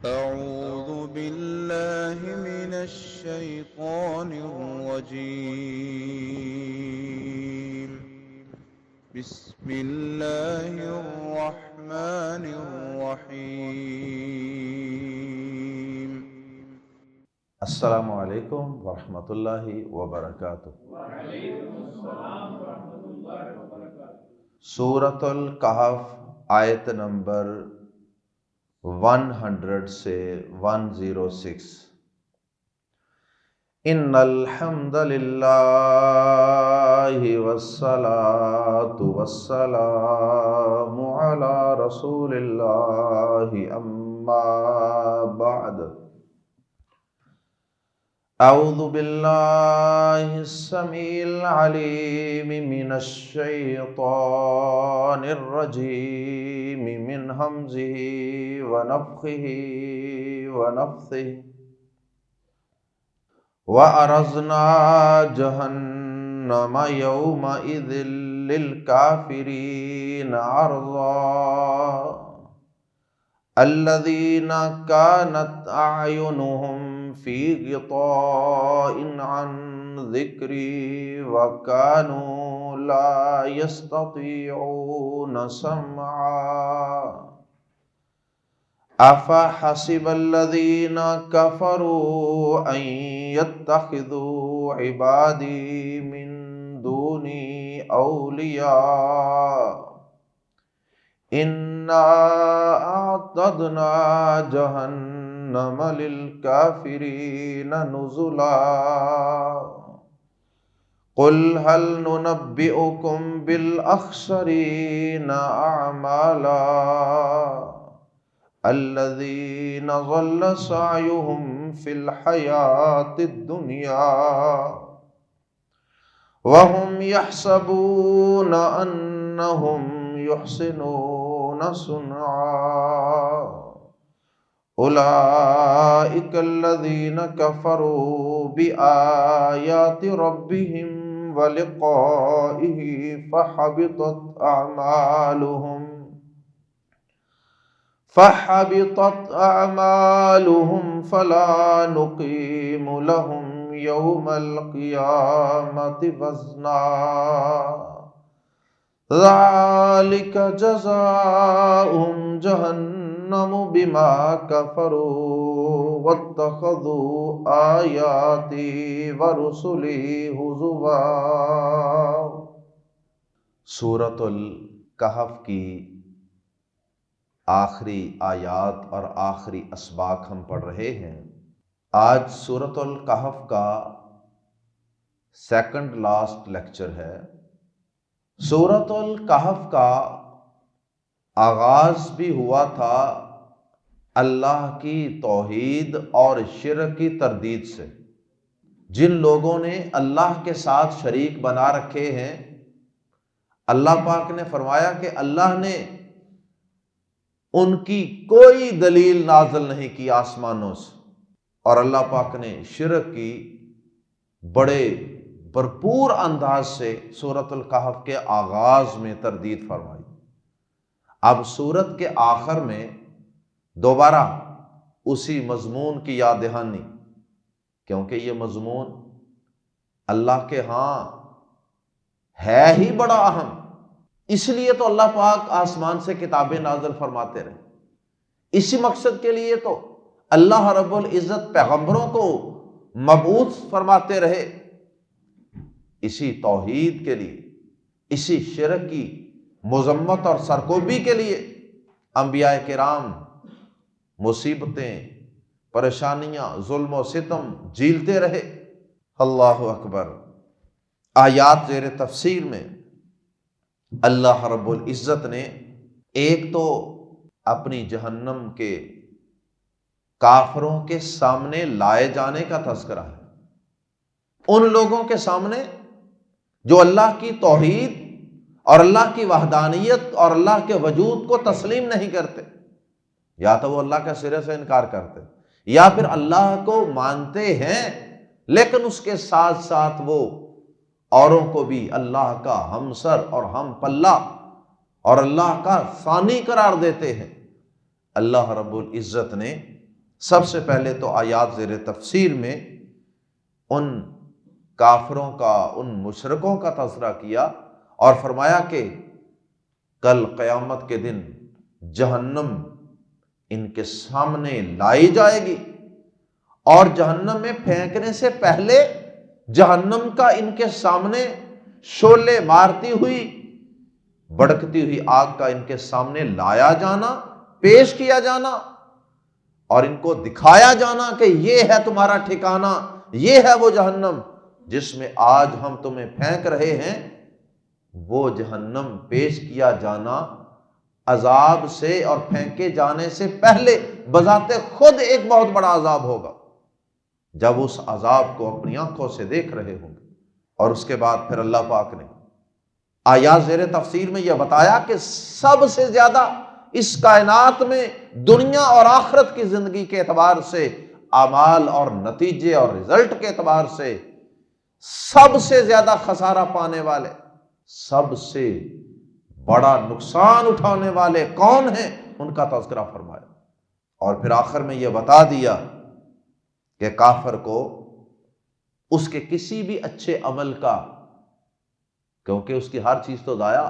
أعوذ بالله من الشيطان الرجيم. بسم الله الرحمن الرحيم. السلام علیکم ورحمۃ اللہ وبرکاتہ۔ سورۃ الکہف آیت نمبر 100 سے 106۔ ان الحمد للہ والصلاة والسلام علی رسول اللہ اما بعد۔ اعوذ باللہ السمیع العلیم من الشیطان الرجیم من ہمزہ ونفخہ ونفثہ۔ وَأَعْرَضْنَا جَهَنَّمَ يَوْمَئِذٍ لِلْكَافِرِينَ عَرْضًا الَّذِينَ كَانَتْ أَعْيُنُهُمْ فِي غِطَاءٍ عَنْ ذِكْرِي وَكَانُوا لَا يَسْتَطِيعُونَ سَمْعًا۔ أَفَحَسِبَ الَّذِينَ كَفَرُوا أَن يَتَّخِذُوا عِبَادِي مِن دُونِي أَوْلِيَاءَ إِنَّا أَعْتَدْنَا جَهَنَّمَ لِلْكَافِرِينَ نُزُلًا۔ قُلْ هَلْ نُنَبِّئُكُمْ بِالْأَخْسَرِينَ أَعْمَالًا الَّذِينَ ضَلَّ سَعْيُهُمْ فِي الْحَيَاةِ الدُّنْيَا وَهُمْ يَحْسَبُونَ أَنَّهُمْ يُحْسِنُونَ صُنْعًا۔ أُولَئِكَ الَّذِينَ كَفَرُوا بِآيَاتِ رَبِّهِمْ وَلِقَائِهِ فَحَبِطَتْ أَعْمَالُهُمْ فَلَا نُقِيمُ لَهُمْ يَوْمَ الْقِيَامَةِ وَزْنًا۔ ذَلِكَ جَزَاؤُهُمْ جَهَنَّمُ بِمَا كَفَرُوا وَاتَّخَذُوا آيَاتِي وَرُسُلِي هُزُوًا۔ سورۃ الکہف کی آخری آیات اور آخری اسباق ہم پڑھ رہے ہیں۔ آج سورۃ الکہف کا سیکنڈ لاسٹ لیکچر ہے۔ سورۃ الکہف کا آغاز بھی ہوا تھا اللہ کی توحید اور شرک کی تردید سے۔ جن لوگوں نے اللہ کے ساتھ شریک بنا رکھے ہیں، اللہ پاک نے فرمایا کہ اللہ نے ان کی کوئی دلیل نازل نہیں کی آسمانوں سے، اور اللہ پاک نے شرک کی بڑے بھرپور انداز سے سورۃ الکہف کے آغاز میں تردید فرمائی۔ اب سورت کے آخر میں دوبارہ اسی مضمون کی یاد دہانی، کیونکہ یہ مضمون اللہ کے ہاں ہے ہی بڑا اہم، اس لیے تو اللہ پاک آسمان سے کتابیں نازل فرماتے رہے، اسی مقصد کے لیے تو اللہ رب العزت پیغمبروں کو مبعوث فرماتے رہے، اسی توحید کے لیے، اسی شرک کی مذمت اور سرکوبی کے لیے انبیاء کرام مصیبتیں، پریشانیاں، ظلم و ستم جھیلتے رہے۔ اللہ اکبر۔ آیات زیر تفسیر میں اللہ رب العزت نے ایک تو اپنی جہنم کے کافروں کے سامنے لائے جانے کا تذکرہ ہے، ان لوگوں کے سامنے جو اللہ کی توحید اور اللہ کی وحدانیت اور اللہ کے وجود کو تسلیم نہیں کرتے، یا تو وہ اللہ کے سرے سے انکار کرتے، یا پھر اللہ کو مانتے ہیں لیکن اس کے ساتھ ساتھ وہ اوروں کو بھی اللہ کا ہمسر اور ہم پلہ اور اللہ کا ثانی قرار دیتے ہیں۔ اللہ رب العزت نے سب سے پہلے تو آیات زیر تفسیر میں ان کافروں کا، ان مشرکوں کا تذکرہ کیا اور فرمایا کہ کل قیامت کے دن جہنم ان کے سامنے لائی جائے گی، اور جہنم میں پھینکنے سے پہلے جہنم کا ان کے سامنے شعلے مارتی ہوئی، بھڑکتی ہوئی آگ کا ان کے سامنے لایا جانا، پیش کیا جانا، اور ان کو دکھایا جانا کہ یہ ہے تمہارا ٹھکانہ، یہ ہے وہ جہنم جس میں آج ہم تمہیں پھینک رہے ہیں۔ وہ جہنم پیش کیا جانا عذاب سے اور پھینکے جانے سے پہلے بذات خود ایک بہت بڑا عذاب ہوگا، جب اس عذاب کو اپنی آنکھوں سے دیکھ رہے ہوں گے۔ اور اس کے بعد پھر اللہ پاک نے آیات زیر تفسیر میں یہ بتایا کہ سب سے زیادہ اس کائنات میں دنیا اور آخرت کی زندگی کے اعتبار سے، اعمال اور نتیجے اور رزلٹ کے اعتبار سے سب سے زیادہ خسارہ پانے والے، سب سے بڑا نقصان اٹھانے والے کون ہیں، ان کا تذکرہ فرمایا۔ اور پھر آخر میں یہ بتا دیا کہ کافر کو اس کے کسی بھی اچھے عمل کا، کیونکہ اس کی ہر چیز تو ضائع،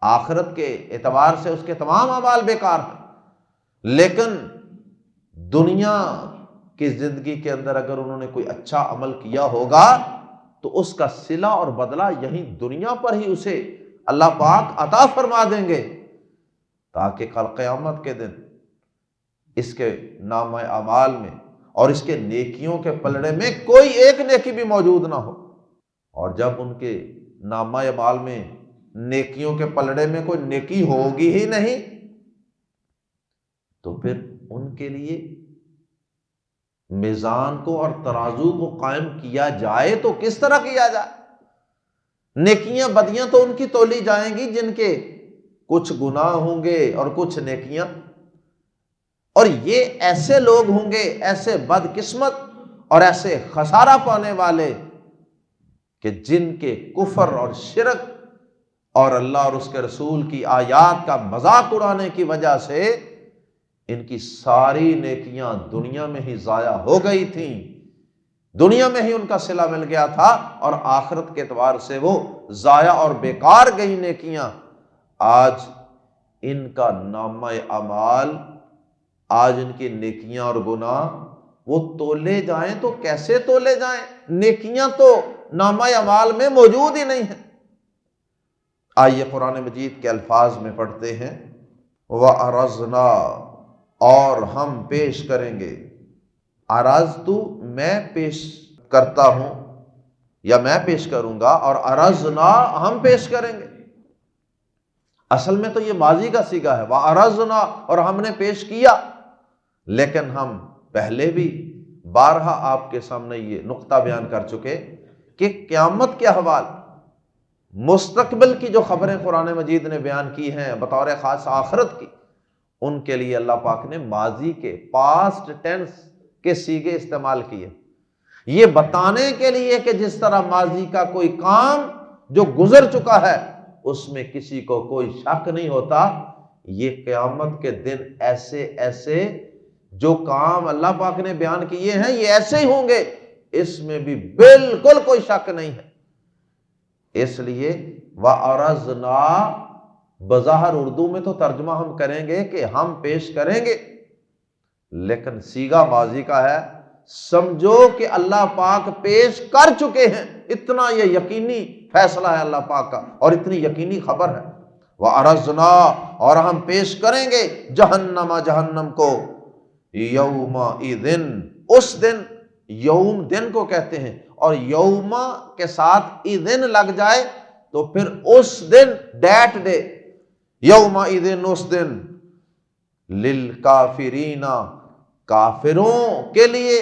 آخرت کے اعتبار سے اس کے تمام اعمال بیکار ہیں، لیکن دنیا کی زندگی کے اندر اگر انہوں نے کوئی اچھا عمل کیا ہوگا تو اس کا صلہ اور بدلہ یہیں دنیا پر ہی اسے اللہ پاک عطا فرما دیں گے، تاکہ کل قیامت کے دن اس کے نامہ اعمال میں اور اس کے نیکیوں کے پلڑے میں کوئی ایک نیکی بھی موجود نہ ہو۔ اور جب ان کے نامہ اعمال میں، نیکیوں کے پلڑے میں کوئی نیکی ہوگی ہی نہیں، تو پھر ان کے لیے میزان کو اور ترازو کو قائم کیا جائے تو کس طرح کیا جائے؟ نیکیاں بدیاں تو ان کی تولی جائیں گی جن کے کچھ گناہ ہوں گے اور کچھ نیکیاں، اور یہ ایسے لوگ ہوں گے، ایسے بدقسمت اور ایسے خسارہ پانے والے کہ جن کے کفر اور شرک اور اللہ اور اس کے رسول کی آیات کا مذاق اڑانے کی وجہ سے ان کی ساری نیکیاں دنیا میں ہی ضائع ہو گئی تھیں، دنیا میں ہی ان کا صلہ مل گیا تھا، اور آخرت کے اعتبار سے وہ ضائع اور بیکار گئی نیکیاں۔ آج ان کا نامہ اعمال، آج ان کی نیکیاں اور گناہ وہ تولے جائیں تو کیسے تولے جائیں؟ نیکیاں تو نامہ اعمال میں موجود ہی نہیں ہیں۔ آئیے قرآن مجید کے الفاظ میں پڑھتے ہیں، وَأَرَزْنَا، اور ہم پیش کریں گے، عرضت میں پیش کرتا ہوں یا میں پیش کروں گا، اور عرضنا ہم پیش کریں گے۔ اصل میں تو یہ ماضی کا صیغہ ہے، وَأَرَزْنَا، اور ہم نے پیش کیا، لیکن ہم پہلے بھی بارہا آپ کے سامنے یہ نقطہ بیان کر چکے کہ قیامت کے حوال، مستقبل کی جو خبریں قرآن مجید نے بیان کی ہیں بطور خاص آخرت کی، ان کے لیے اللہ پاک نے ماضی کے پاسٹ ٹینس کے صیغے استعمال کیے، یہ بتانے کے لیے کہ جس طرح ماضی کا کوئی کام جو گزر چکا ہے اس میں کسی کو کوئی شک نہیں ہوتا، یہ قیامت کے دن ایسے ایسے جو کام اللہ پاک نے بیان کیے ہیں یہ ایسے ہی ہوں گے، اس میں بھی بالکل کوئی شک نہیں ہے۔ اس لیے وَأَرَزْنَا بظاہر اردو میں تو ترجمہ ہم کریں گے کہ ہم پیش کریں گے، لیکن صیغہ ماضی کا ہے، سمجھو کہ اللہ پاک پیش کر چکے ہیں، اتنا یہ یقینی فیصلہ ہے اللہ پاک کا اور اتنی یقینی خبر ہے۔ وَأَرَزْنَا، اور ہم پیش کریں گے جہنم، جہنم کو، یومئذ، اس دن، یوم دن کو کہتے ہیں، اور یوم کے ساتھ اذن لگ جائے تو پھر اس دن، ڈیٹ ڈے، یومئذ، اس دن، للکافرین، کافروں کے لیے،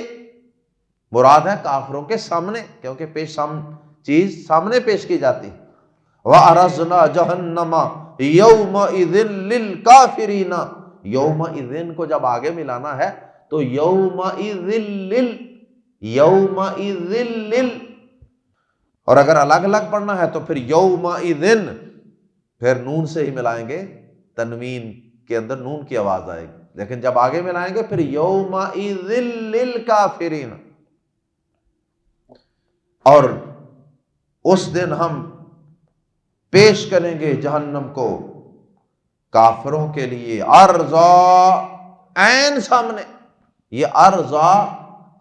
مراد ہے کافروں کے سامنے، کیونکہ چیز سامنے پیش کی جاتی ہے۔ وَأَرَزْنَا جَهَنَّمَ يَوْمَئِذٍ لِلْكَافِرِينَ، یومئذ کو جب آگے ملانا ہے تو یومئذ، اور اگر الگ الگ پڑھنا ہے تو پھر یومئذ، پھر نون سے ہی ملائیں گے، تنوین کے اندر نون کی آواز آئے گی، لیکن جب آگے میں لائیں گے پھر یومئذ للکافرین، اور اس دن ہم پیش کریں گے جہنم کو کافروں کے لیے عرضا، عین سامنے۔ یہ عرضا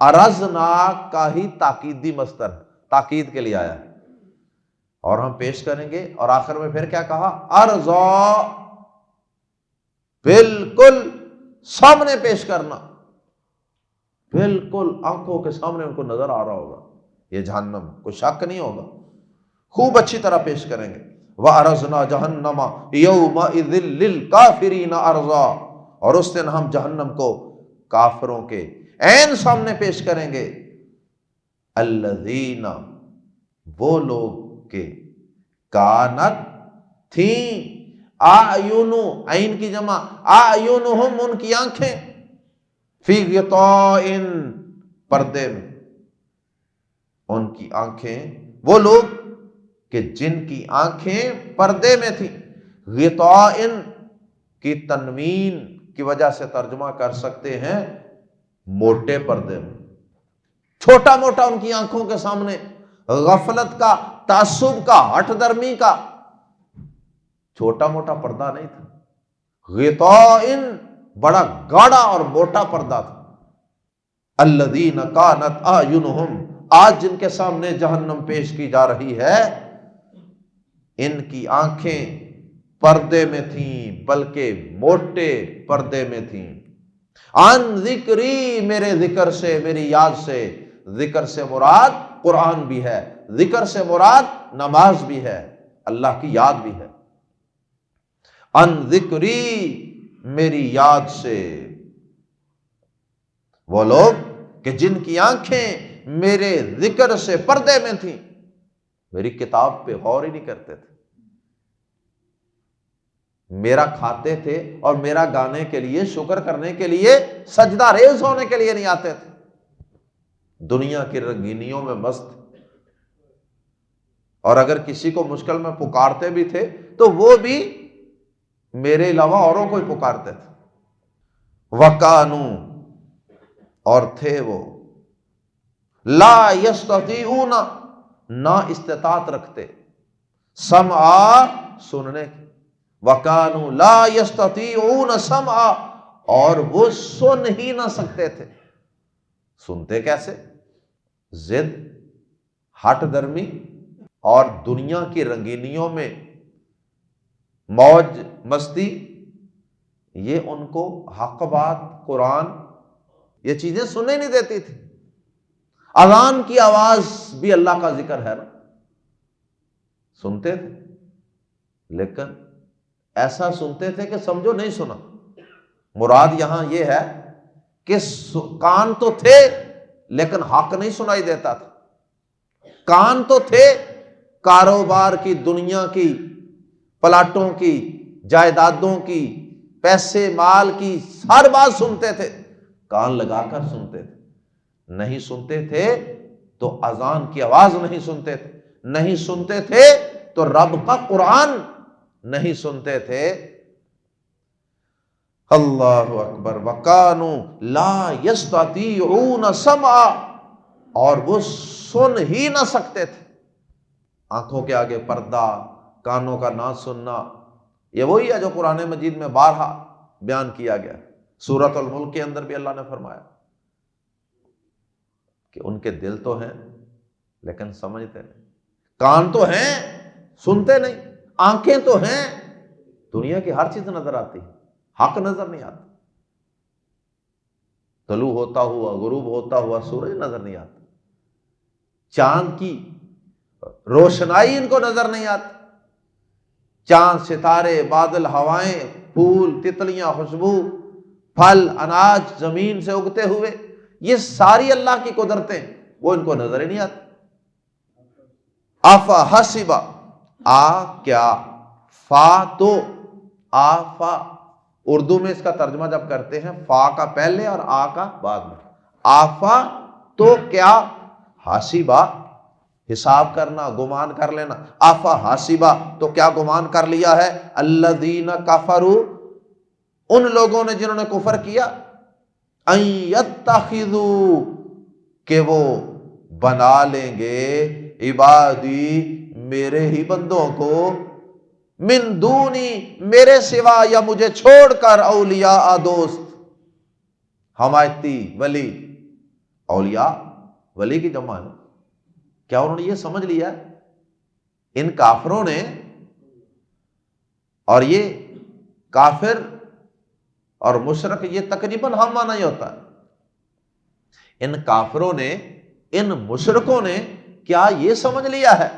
ارزنا کا ہی تاکیدی مصدر ہے، تاکید کے لیے آیا ہے، اور ہم پیش کریں گے۔ اور آخر میں پھر کیا کہا؟ عرضا، بالکل سامنے پیش کرنا، بالکل آنکھوں کے سامنے ان کو نظر آ رہا ہوگا یہ جہنم، کوئی شک نہیں ہوگا، خوب اچھی طرح پیش کریں گے۔ وَعَرَضْنَا جَهَنَّمَ يَوْمَئِذٍ لِلْكَافِرِينَ عَرْضًا، اور اس دن ہم جہنم کو کافروں کے عین سامنے پیش کریں گے۔ الَّذِينَ، وہ لوگ کہ کانت تھیں، اعین، عین کی جمع اعینہم، ان کی آنکھیں، فی غطاء، پردے میں، ان کی آنکھیں، وہ لوگ کہ جن کی آنکھیں پردے میں تھیں۔ غطاء کی تنوین کی وجہ سے ترجمہ کر سکتے ہیں موٹے پردے میں، چھوٹا موٹا ان کی آنکھوں کے سامنے، غفلت کا، تعصب کا، ہٹ درمی کا چھوٹا موٹا پردہ نہیں تھا، غطاء بڑا گاڑا اور موٹا پردہ تھا۔ الذین کانت اعینہم، آج جن کے سامنے جہنم پیش کی جا رہی ہے، ان کی آنکھیں پردے میں تھیں، بلکہ موٹے پردے میں تھیں۔ عن ذکری، میرے ذکر سے، میری یاد سے، ذکر سے مراد قرآن بھی ہے، ذکر سے مراد نماز بھی ہے، اللہ کی یاد بھی ہے۔ عن ذکری، میری یاد سے، وہ لوگ کہ جن کی آنکھیں میرے ذکر سے پردے میں تھیں، میری کتاب پہ غور ہی نہیں کرتے تھے، میرا کھاتے تھے اور میرا گانے کے لیے، شکر کرنے کے لیے، سجدہ ریز ہونے کے لیے نہیں آتے تھے، دنیا کی رنگینیوں میں مست، اور اگر کسی کو مشکل میں پکارتے بھی تھے تو وہ بھی میرے علاوہ اوروں کو ہی پکارتے تھے۔ وَكَانُوا، اور تھے وہ، لا یستطیعون، نہ استطاعت رکھتے، سمعا، سننے کی، وَكَانُوا لا یستطیعون سمعا، اور وہ سن ہی نہ سکتے تھے۔ سنتے کیسے؟ ضد، ہٹ درمی اور دنیا کی رنگینیوں میں موج مستی، یہ ان کو حق بات، قرآن، یہ چیزیں سننے نہیں دیتی تھی۔ اذان کی آواز بھی اللہ کا ذکر ہے نا، سنتے تھے، لیکن ایسا سنتے تھے کہ سمجھو نہیں سنا۔ مراد یہاں یہ ہے کہ کان تو تھے لیکن حق نہیں سنائی دیتا تھا، کان تو تھے، کاروبار کی، دنیا کی، پلاٹوں کی، جائیدادوں کی، پیسے مال کی ہر بات سنتے تھے، کان لگا کر سنتے تھے۔ نہیں سنتے تھے تو اذان کی آواز نہیں سنتے تھے، نہیں سنتے تھے تو رب کا قرآن نہیں سنتے تھے۔ اللہ اکبر۔ وَكَانُوا لَا يَسْتَطِيعُونَ سَمْعًا، اور وہ سن ہی نہ سکتے تھے۔ آنکھوں کے آگے پردہ، کانوں کا نہ سننا، یہ وہی ہے جو قرآن مجید میں بارہا بیان کیا گیا۔ سورۃ الملک کے اندر بھی اللہ نے فرمایا کہ ان کے دل تو ہیں لیکن سمجھتے نہیں، کان تو ہیں سنتے نہیں، آنکھیں تو ہیں، دنیا کی ہر چیز نظر آتی ہے، حق نظر نہیں آتا، طلوع ہوتا ہوا، غروب ہوتا ہوا سورج نظر نہیں آتا، چاند کی روشنائی ان کو نظر نہیں آتی، چاند، ستارے، بادل، ہوائیں، پھول، تتلیاں، خوشبو، پھل، اناج زمین سے اگتے ہوئے، یہ ساری اللہ کی قدرتیں وہ ان کو نظر ہی نہیں آتی۔ افحسب، کیا، فا تو، آفا، اردو میں اس کا ترجمہ جب کرتے ہیں فا کا پہلے اور آ کا بعد میں، آفا تو کیا، حاسبہ، حساب کرنا، گمان کر لینا، آفا حاسبہ، تو کیا گمان کر لیا ہے، الذین کفروا، ان لوگوں نے جنہوں نے کفر کیا، ان یتخذوا، کہ وہ بنا لیں گے، عبادی، میرے ہی بندوں کو، من دونی، میرے سوا یا مجھے چھوڑ کر، اولیاء، دوست، حمایتی، ولی۔ اولیاء ولی کی جمع ہے۔ کیا انہوں نے یہ سمجھ لیا ان کافروں نے، اور یہ کافر اور مشرک یہ تقریباً ہم معنی ہی ہوتا ہے، ان کافروں نے، ان مشرکوں نے کیا یہ سمجھ لیا ہے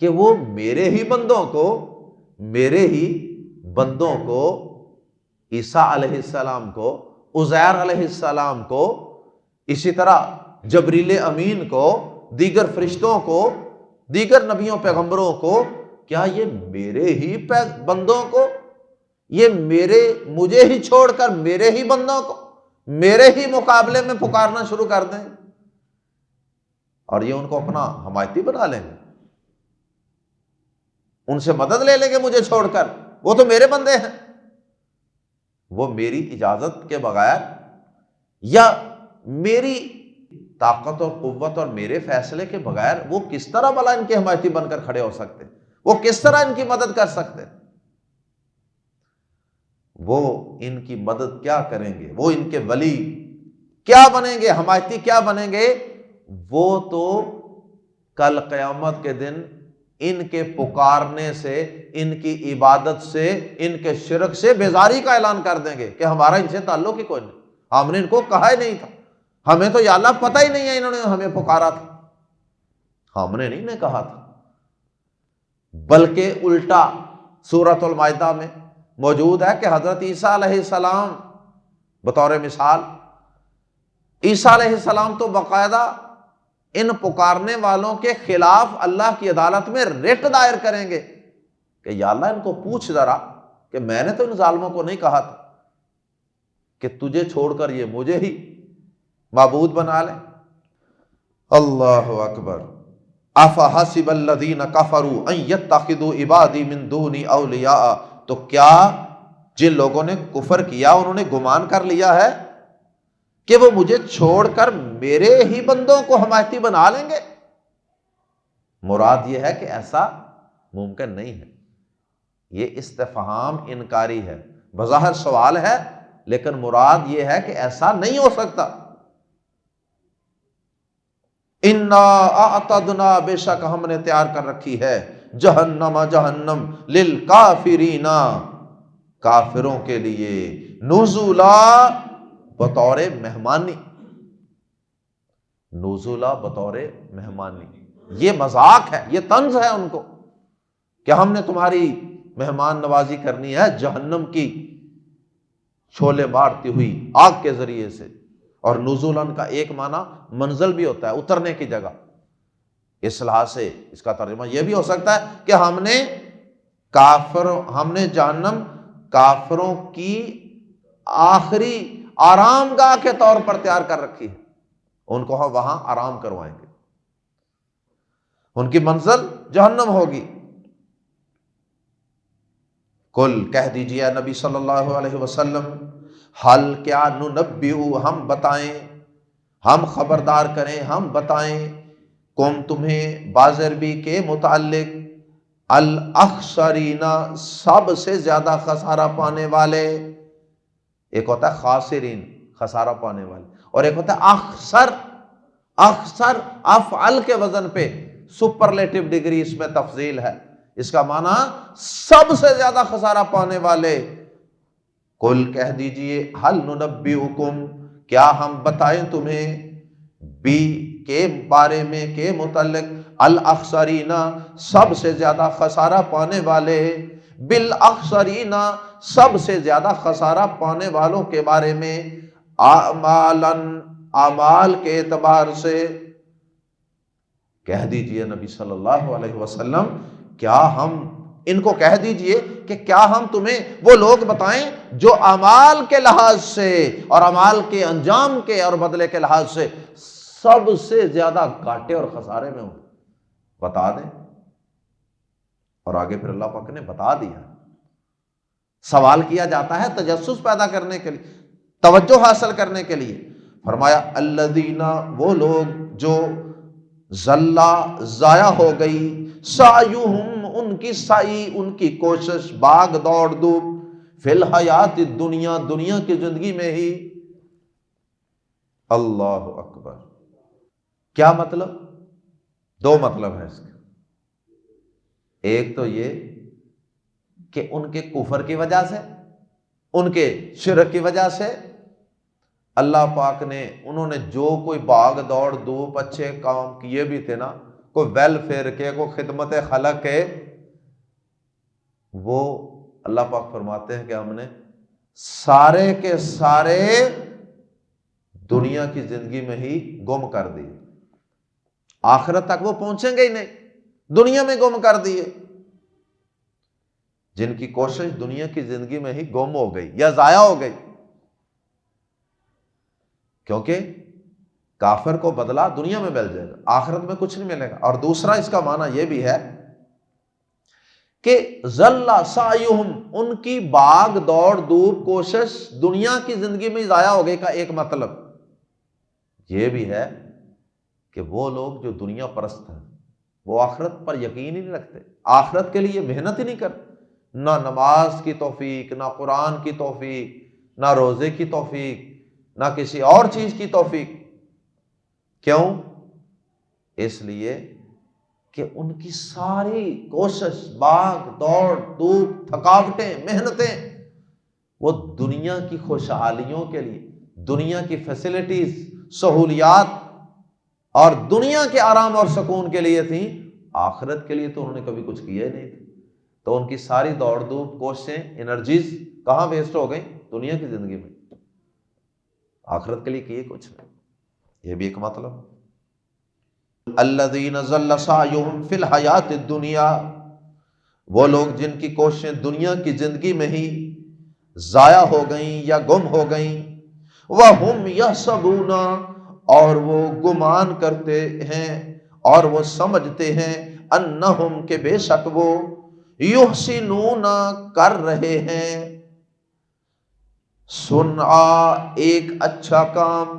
کہ وہ میرے ہی بندوں کو، میرے ہی بندوں کو، عیسیٰ علیہ السلام کو، عزیر علیہ السلام کو، اسی طرح جبریل امین کو، دیگر فرشتوں کو، دیگر نبیوں پیغمبروں کو، کیا یہ میرے ہی بندوں کو، یہ مجھے ہی چھوڑ کر میرے ہی بندوں کو میرے ہی مقابلے میں پکارنا شروع کر دیں، اور یہ ان کو اپنا حمایتی بنا لیں گے، ان سے مدد لے لیں گے مجھے چھوڑ کر، وہ تو میرے بندے ہیں، وہ میری اجازت کے بغیر یا میری طاقت اور قوت اور میرے فیصلے کے بغیر وہ کس طرح بھلا ان کے حمایتی بن کر کھڑے ہو سکتے، وہ کس طرح ان کی مدد کر سکتے، وہ ان کی مدد کیا کریں گے، وہ ان کے ولی کیا بنیں گے، حمایتی کیا بنیں گے، وہ تو کل قیامت کے دن ان کے پکارنے سے، ان کی عبادت سے، ان کے شرک سے بیزاری کا اعلان کر دیں گے کہ ہمارا ان سے تعلق ہی کوئی نہیں، ہم نے ان کو کہا ہی نہیں تھا، ہمیں تو یا اللہ پتہ ہی نہیں ہے انہوں نے ہمیں پکارا تھا، ہم نے نہیں کہا تھا۔ بلکہ الٹا سورۃ المائدہ میں موجود ہے کہ حضرت عیسیٰ علیہ السلام بطور مثال، عیسیٰ علیہ السلام تو باقاعدہ ان پکارنے والوں کے خلاف اللہ کی عدالت میں ریٹ دائر کریں گے کہ یا اللہ ان کو پوچھ ذرا کہ میں نے تو ان ظالموں کو نہیں کہا تھا کہ تجھے چھوڑ کر یہ مجھے ہی معبود بنا لیں۔ اللہ اکبر۔ افحسب الذین کفروا ان یتخذوا عبادی من دونی اولیاء، تو کیا جن لوگوں نے کفر کیا انہوں نے گمان کر لیا ہے کہ وہ مجھے چھوڑ کر میرے ہی بندوں کو حمایتی بنا لیں گے؟ مراد یہ ہے کہ ایسا ممکن نہیں ہے، یہ استفہام انکاری ہے، بظاہر سوال ہے لیکن مراد یہ ہے کہ ایسا نہیں ہو سکتا۔ انا اعتدنا، بے شک ہم نے تیار کر رکھی ہے، جہنم، جہنم، للکافرین، کافروں کے لیے، نزلا، بطور مہمانی، نزلا بطور مہمانی، یہ مذاق ہے، یہ طنز ہے ان کو کہ ہم نے تمہاری مہمان نوازی کرنی ہے جہنم کی شعلے مارتی ہوئی آگ کے ذریعے سے۔ اور نزولن کا ایک معنی منزل بھی ہوتا ہے، اترنے کی جگہ، اس لحاظ سے اس کا ترجمہ یہ بھی ہو سکتا ہے کہ ہم نے جہنم کافروں کی آخری آرام گاہ کے طور پر تیار کر رکھی ہے، ان کو ہم وہاں آرام کروائیں گے، ان کی منزل جہنم ہوگی۔ کل، کہہ دیجئے نبی صلی اللہ علیہ وسلم، حل، کیا، ننبئ، ہم بتائیں، ہم خبردار کریں، ہم بتائیں، کم، تمہیں، بازربی کے متعلق، الاخسرین، سب سے زیادہ خسارہ پانے والے، ایک ہوتا ہے خاسرین، خسارہ پانے والے، اور ایک ہوتا ہے اخسر، اخسر افعل کے وزن پہ سپرلیٹو ڈگری اس میں تفضیل ہے، اس کا معنی سب سے زیادہ خسارہ پانے والے۔ قل، کہہ دیجئے، حل ننبئکم، کیا ہم بتائیں تمہیں، بی کے بارے میں، کے متعلق، الاخسرین، سب سے زیادہ خسارہ پانے والے، بالاخسرین، سب سے زیادہ خسارہ پانے والوں کے بارے میں، اعمالا، اعمال کے اعتبار سے۔ کہہ دیجئے نبی صلی اللہ علیہ وسلم، کیا ہم ان کو کہہ دیجئے کہ کیا ہم تمہیں وہ لوگ بتائیں جو اعمال کے لحاظ سے اور اعمال کے انجام کے اور بدلے کے لحاظ سے سب سے زیادہ گھاٹے اور خسارے میں ہوں، بتا دیں۔ اور آگے پھر اللہ پاک نے بتا دیا، سوال کیا جاتا ہے تجسس پیدا کرنے کے لیے، توجہ حاصل کرنے کے لیے۔ فرمایا الذین، وہ لوگ جو ضلع ضائع ہو گئی، سعیہم، ان کی سعی، ان کی کوشش، باغ دوڑ دھوپ، فی الحیات الدنیا، دنیا کی زندگی میں ہی۔ اللہ اکبر، کیا مطلب؟ دو مطلب ہے اس کا۔ ایک تو یہ کہ ان کے کفر کی وجہ سے، ان کے شرک کی وجہ سے اللہ پاک نے، انہوں نے جو کوئی باغ دوڑ دھوپ اچھے کام کیے بھی تھے نا، کوئی ویلفیئر کے، کوئی خدمت خلق کے، وہ اللہ پاک فرماتے ہیں کہ ہم نے سارے کے سارے دنیا کی زندگی میں ہی گم کر دیے، آخرت تک وہ پہنچیں گے ہی نہیں، دنیا میں گم کر دیے۔ جن کی کوشش دنیا کی زندگی میں ہی گم ہو گئی یا ضائع ہو گئی، کیونکہ کافر کو بدلہ دنیا میں مل جائے گا، آخرت میں کچھ نہیں ملے گا۔ اور دوسرا اس کا معنی یہ بھی ہے کہ ضل سعیہم، ان کی باغ دوڑ دھوپ کوشش دنیا کی زندگی میں ضائع ہو گئی کا ایک مطلب یہ بھی ہے کہ وہ لوگ جو دنیا پرست ہیں وہ آخرت پر یقین ہی نہیں رکھتے، آخرت کے لیے محنت ہی نہیں کرتے، نہ نماز کی توفیق، نہ قرآن کی توفیق، نہ روزے کی توفیق، نہ کسی اور چیز کی توفیق۔ کیوں؟ اس لیے کہ ان کی ساری کوشش، باغ دوڑ دھوپ، تھکاوٹیں، محنتیں، وہ دنیا کی خوشحالیوں کے لیے، دنیا کی فیسلٹیز، سہولیات اور دنیا کے آرام اور سکون کے لیے تھیں، آخرت کے لیے تو انہوں نے کبھی کچھ کیا ہی نہیں تھا۔ تو ان کی ساری دوڑ دھوپ، کوششیں، انرجیز کہاں ویسٹ ہو گئیں؟ دنیا کی زندگی میں، آخرت کے لیے کیے کچھ نہیں۔ یہ بھی ایک مطلب۔ الذین ضل سعیہم فی الحیات الدنیا، وہ لوگ جن کی کوششیں دنیا کی زندگی میں ہی ضائع ہو گئیں یا گم ہو گئیں، وَهُمْ يَحْسَبُونَ، اور وہ گمان کرتے ہیں اور وہ سمجھتے ہیں، انہم، کہ بے شک وہ، یحسنون، کر رہے ہیں، صنعا، ایک اچھا کام،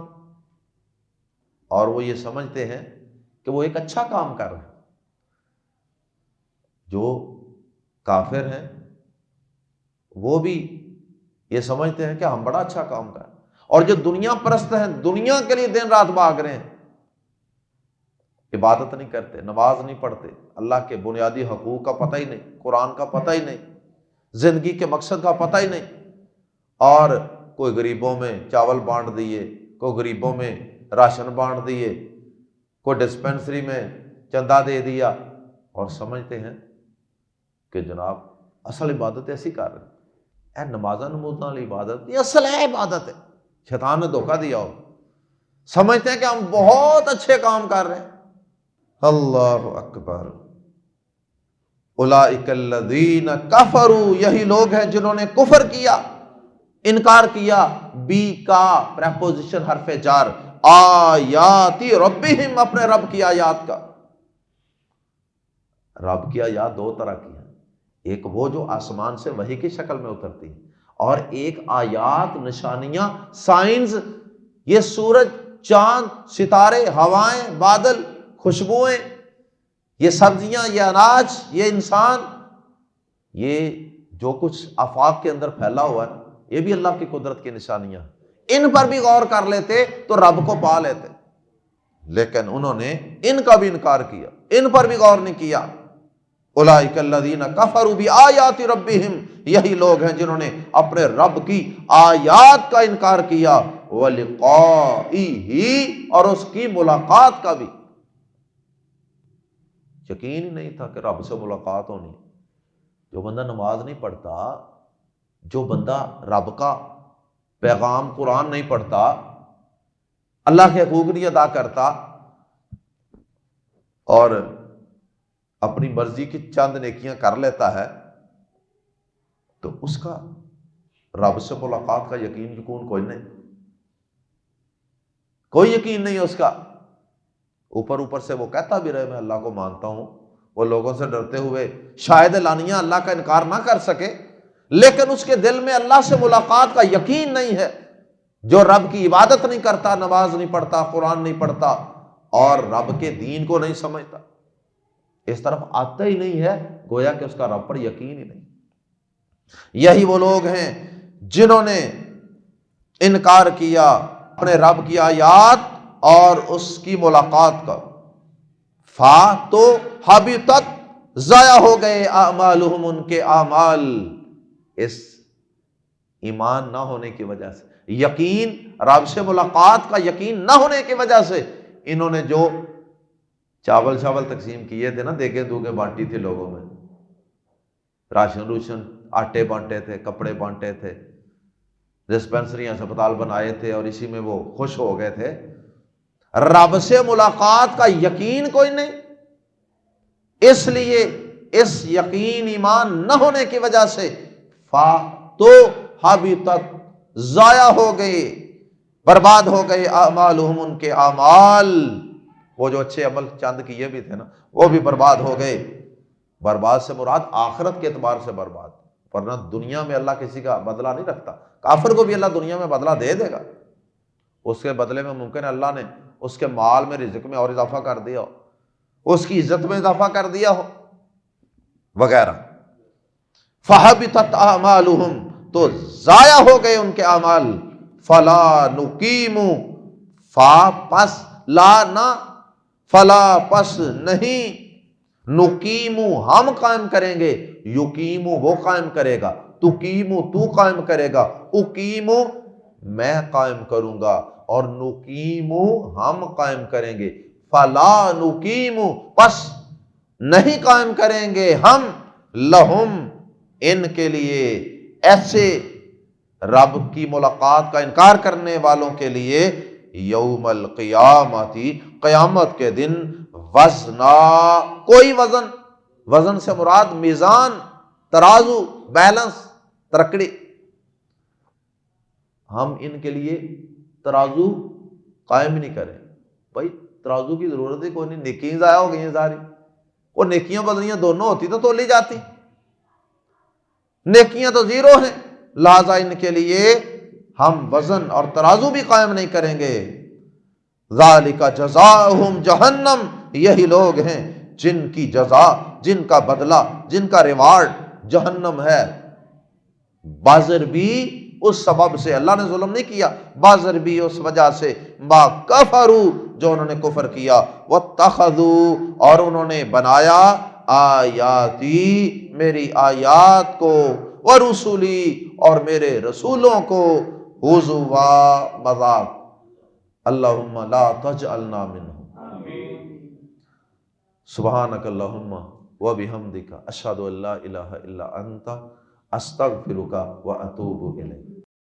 اور وہ یہ سمجھتے ہیں کہ وہ ایک اچھا کام کر رہے ہیں۔ جو کافر ہیں وہ بھی یہ سمجھتے ہیں کہ ہم بڑا اچھا کام کر رہے ہیں، اور جو دنیا پرست ہیں، دنیا کے لیے دن رات بھاگ رہے ہیں، عبادت نہیں کرتے، نماز نہیں پڑھتے، اللہ کے بنیادی حقوق کا پتہ ہی نہیں، قرآن کا پتہ ہی نہیں، زندگی کے مقصد کا پتہ ہی نہیں، اور کوئی غریبوں میں چاول بانٹ دیے، کوئی غریبوں میں راشن بانٹ دیے، کوئی ڈسپینسری میں چندہ دے دیا، اور سمجھتے ہیں کہ جناب اصل عبادت ایسی کر رہے ہیں، اے نمازاں نمازاں والی عبادت یہ اصل ہے عبادت ہے۔ شیطان نے دھوکہ دیا ہو، سمجھتے ہیں کہ ہم بہت اچھے کام کر رہے ہیں۔ اللہ اکبر۔ اولئک الذین کفروا، یہی لوگ ہیں جنہوں نے کفر کیا، انکار کیا، بی کا پریپوزیشن حرف جار، آیاتی ربہم، اپنے رب کی آیات کا۔ رب کی آیات دو طرح کی ہیں، ایک وہ جو آسمان سے وحی کی شکل میں اترتی ہیں، اور ایک آیات، نشانیاں، سائنز، یہ سورج، چاند، ستارے، ہوائیں، بادل، خوشبوئیں، یہ سبزیاں، یہ اناج، یہ انسان، یہ جو کچھ آفاق کے اندر پھیلا ہوا ہے، یہ بھی اللہ کی قدرت کی نشانیاں ہیں۔ ان پر بھی غور کر لیتے تو رب کو پا لیتے، لیکن انہوں نے ان کا بھی انکار کیا، ان پر بھی غور نہیں کیا۔ اولئک الذین کفروا بآیات ربہم، یہی لوگ ہیں جنہوں نے اپنے رب کی آیات کا انکار کیا، ولقائہ، اور اس کی ملاقات کا بھی۔ یقین ہی نہیں تھا کہ رب سے ملاقات ہونی۔ جو بندہ نماز نہیں پڑھتا، جو بندہ رب کا پیغام قرآن نہیں پڑھتا، اللہ کے حقوق نہیں ادا کرتا، اور اپنی مرضی کی چند نیکیاں کر لیتا ہے، تو اس کا رب سے ملاقات کا یقین کوئی نہیں، کوئی یقین نہیں اس کا۔ اوپر سے وہ کہتا بھی رہے میں اللہ کو مانتا ہوں، وہ لوگوں سے ڈرتے ہوئے شاید اعلانیہ اللہ کا انکار نہ کر سکے، لیکن اس کے دل میں اللہ سے ملاقات کا یقین نہیں ہے، جو رب کی عبادت نہیں کرتا، نماز نہیں پڑھتا، قرآن نہیں پڑھتا اور رب کے دین کو نہیں سمجھتا، اس طرف آتا ہی نہیں ہے، گویا کہ اس کا رب پر یقین ہی نہیں۔ یہی وہ لوگ ہیں جنہوں نے انکار کیا اپنے رب کی آیات اور اس کی ملاقات کا، فا تو حبطت، ضائع ہو گئے، اعمالہم، ان کے اعمال، اس ایمان نہ ہونے کی وجہ سے، یقین، رب سے ملاقات کا یقین نہ ہونے کی وجہ سے انہوں نے جو چاول تقسیم کیے تھے نا، دیگیں دوگیں بانٹی تھی لوگوں میں، راشن آٹے بانٹے تھے، کپڑے بانٹے تھے، ڈسپینسریاں ہسپتال بنائے تھے، اور اسی میں وہ خوش ہو گئے تھے، رب سے ملاقات کا یقین کوئی نہیں، اس لیے اس یقین ایمان نہ ہونے کی وجہ سے فا تو حبطت، ضائع ہو گئے، برباد ہو گئے، اعمالہم، ان کے اعمال، وہ جو اچھے عمل چند کیے بھی تھے نا وہ بھی برباد ہو گئے۔ برباد سے مراد آخرت کے اعتبار سے برباد، ورنہ دنیا میں اللہ کسی کا بدلہ نہیں رکھتا، کافر کو بھی اللہ دنیا میں بدلہ دے دے گا، اس کے بدلے میں ممکن ہے اللہ نے اس کے مال میں، رزق میں اور اضافہ کر دیا ہو، اس کی عزت میں اضافہ کر دیا ہو وغیرہ۔ فَحَبِطَتْ أَعْمَالُهُمْ، تو ضائع ہو گئے ان کے اعمال، فَلَا نُقِیمُ، فا پس، لا نہ، فلا پس نہیں، نقیمو ہم قائم کریں گے، یقیمو وہ قائم کرے گا، تقیمو تو قائم کرے گا، اقیمو میں قائم کروں گا، اور نقیمو ہم قائم کریں گے، فلا نقیمو پس نہیں قائم کریں گے ہم، لہم ان کے لیے، ایسے رب کی ملاقات کا انکار کرنے والوں کے لیے، یوم القیامتی، قیامت کے دن، وزنا کوئی وزن، وزن سے مراد میزان، ترازو، بیلنس، ترکڑی، ہم ان کے لیے ترازو قائم نہیں کریں۔ بھائی ترازو کی ضرورت ہی کوئی نہیں، نیکیاں ضائع ہو گئی ہیں ساری، وہ نیکیاں بدلیاں دونوں ہوتی تو تولی جاتی، نیکیاں تو زیرو ہیں، لہذا ان کے لیے ہم وزن اور ترازو بھی قائم نہیں کریں گے۔ ذالک جزاؤہم جہنم، یہی لوگ ہیں جن کی جزا، جن کا بدلہ، جن کا ریوارڈ جہنم ہے۔ بازر بھی اس سبب سے، اللہ نے ظلم نہیں کیا، بازر بھی اس وجہ سے، ما کفروا، جو انہوں نے کفر کیا، واتخذوا، اور انہوں نے بنایا، آیاتی، میری آیات کو، ورسلی، اور میرے رسولوں کو، ہزوا، مذاق۔ اللہم لا تجعلنا منہم۔ سبحانک اللہم وبحمدک، اشہد ان لا الہ الا انت، استغفرک واتوب الیک۔